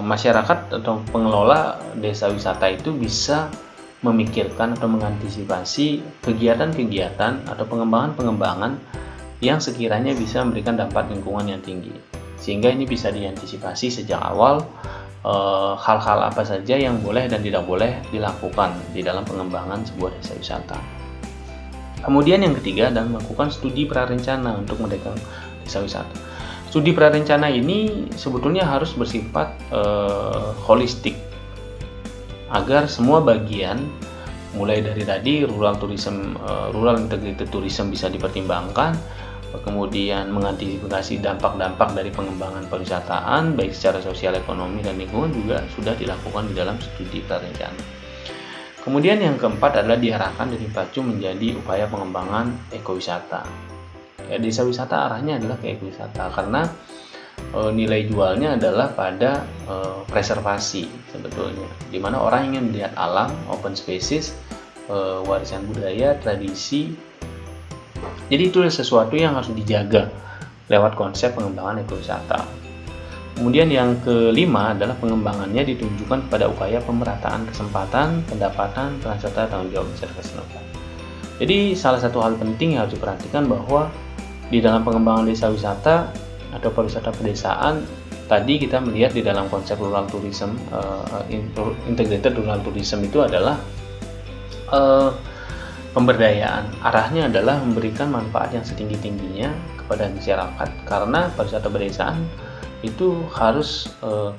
masyarakat atau pengelola desa wisata itu bisa memikirkan atau mengantisipasi kegiatan-kegiatan atau pengembangan-pengembangan yang sekiranya bisa memberikan dampak lingkungan yang tinggi, sehingga ini bisa diantisipasi sejak awal hal-hal apa saja yang boleh dan tidak boleh dilakukan di dalam pengembangan sebuah desa wisata. Kemudian yang ketiga adalah melakukan studi prarencana untuk mendekang desa wisata. Studi prarencana ini sebetulnya harus bersifat holistik agar semua bagian mulai dari tadi rural integrated tourism bisa dipertimbangkan, kemudian mengantisipasi dampak-dampak dari pengembangan pariwisataan baik secara sosial, ekonomi dan lingkungan juga sudah dilakukan di dalam studi prarencana. Kemudian yang keempat adalah diarahkan dan dipacu menjadi upaya pengembangan ekowisata. Ya, desa wisata arahnya adalah ke ekowisata karena nilai jualnya adalah pada preservasi sebetulnya, dimana orang ingin melihat alam, open spaces, warisan budaya, tradisi. Jadi itu adalah sesuatu yang harus dijaga lewat konsep pengembangan ekowisata. Kemudian yang kelima adalah pengembangannya ditunjukkan pada upaya pemerataan kesempatan, pendapatan, peran serta tanggung jawab masyarakat setempat. Jadi salah satu hal penting yang harus diperhatikan bahwa di dalam pengembangan desa wisata atau pariwisata pedesaan tadi kita melihat di dalam konsep rural tourism, integrated rural tourism itu adalah pemberdayaan. Arahnya adalah memberikan manfaat yang setinggi-tingginya kepada masyarakat, karena pariwisata pedesaan itu harus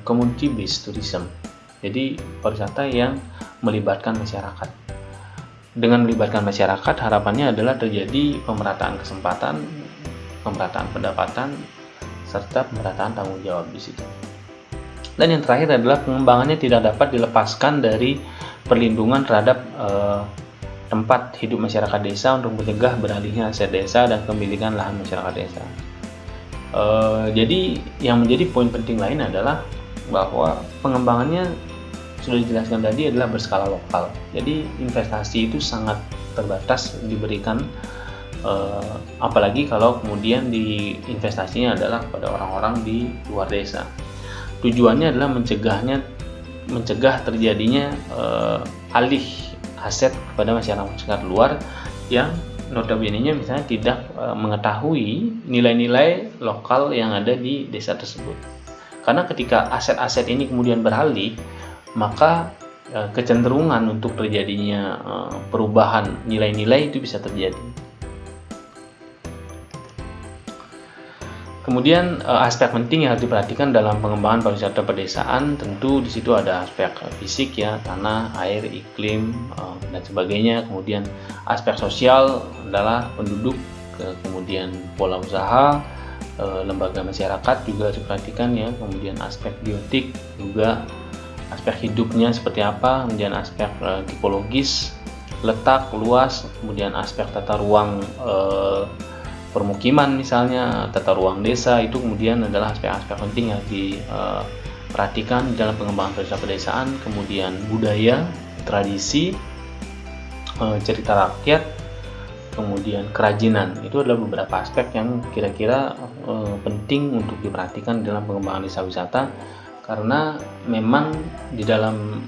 community based tourism. Jadi pariwisata yang melibatkan masyarakat. Dengan melibatkan masyarakat, harapannya adalah terjadi pemerataan kesempatan, pemerataan pendapatan, serta pemerataan tanggung jawab di situ. Dan yang terakhir adalah pengembangannya tidak dapat dilepaskan dari perlindungan terhadap tempat hidup masyarakat desa untuk mencegah beralihnya aset desa dan kepemilikan lahan masyarakat desa. Jadi yang menjadi poin penting lain adalah bahwa pengembangannya sudah dijelaskan tadi adalah berskala lokal. Jadi investasi itu sangat terbatas diberikan, apalagi kalau kemudian di investasinya adalah pada orang-orang di luar desa. Tujuannya adalah mencegah terjadinya alih aset kepada masyarakat luar yang notabene-nya misalnya tidak mengetahui nilai-nilai lokal yang ada di desa tersebut. Karena ketika aset-aset ini kemudian beralih, maka kecenderungan untuk terjadinya perubahan nilai-nilai itu bisa terjadi. Kemudian aspek penting yang harus diperhatikan dalam pengembangan pariwisata pedesaan, tentu di situ ada aspek fisik ya, tanah, air, iklim, dan sebagainya. Kemudian aspek sosial adalah penduduk, kemudian pola usaha, lembaga masyarakat juga diperhatikan ya. Kemudian aspek biotik juga, aspek hidupnya seperti apa, kemudian aspek tipologis, letak, luas, kemudian aspek tata ruang permukiman misalnya, tata ruang desa, itu kemudian adalah aspek-aspek penting yang diperhatikan dalam pengembangan pariwisata pedesaan. Kemudian budaya, tradisi, cerita rakyat, kemudian kerajinan, itu adalah beberapa aspek yang kira-kira penting untuk diperhatikan dalam pengembangan desa wisata, karena memang di dalam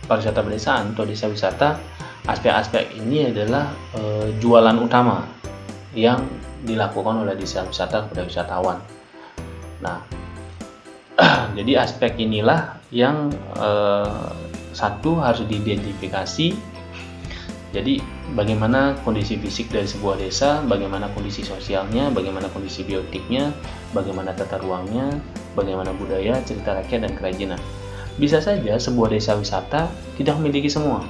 pariwisata pedesaan atau desa wisata, aspek-aspek ini adalah jualan utama yang dilakukan oleh desa wisata kepada wisatawan. Nah, jadi aspek inilah yang satu harus diidentifikasi. Jadi bagaimana kondisi fisik dari sebuah desa, bagaimana kondisi sosialnya, bagaimana kondisi biotiknya, bagaimana tata ruangnya, bagaimana budaya, cerita rakyat, dan kerajinan. Bisa saja sebuah desa wisata tidak memiliki semua.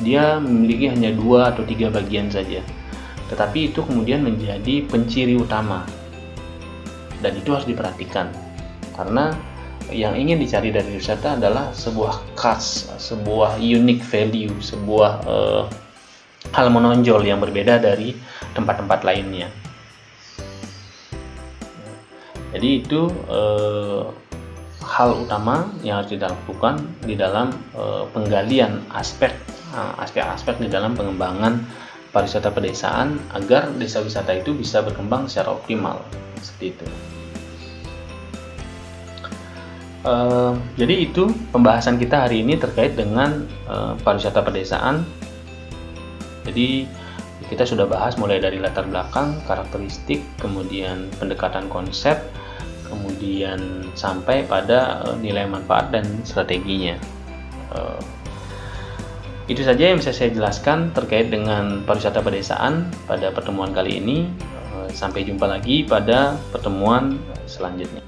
Dia memiliki hanya 2 atau 3 bagian saja. Tetapi itu kemudian menjadi penciri utama, dan itu harus diperhatikan, karena yang ingin dicari dari wisata adalah sebuah khas, sebuah unique value, sebuah hal menonjol yang berbeda dari tempat-tempat lainnya. Jadi itu hal utama yang harus dilakukan di dalam penggalian aspek-aspek di dalam pengembangan pariwisata pedesaan agar desa wisata itu bisa berkembang secara optimal, seperti itu. Jadi itu pembahasan kita hari ini terkait dengan pariwisata pedesaan. Jadi kita sudah bahas mulai dari latar belakang, karakteristik, kemudian pendekatan konsep, kemudian sampai pada nilai manfaat dan strateginya. Itu saja yang bisa saya jelaskan terkait dengan pariwisata pedesaan pada pertemuan kali ini. Sampai jumpa lagi pada pertemuan selanjutnya.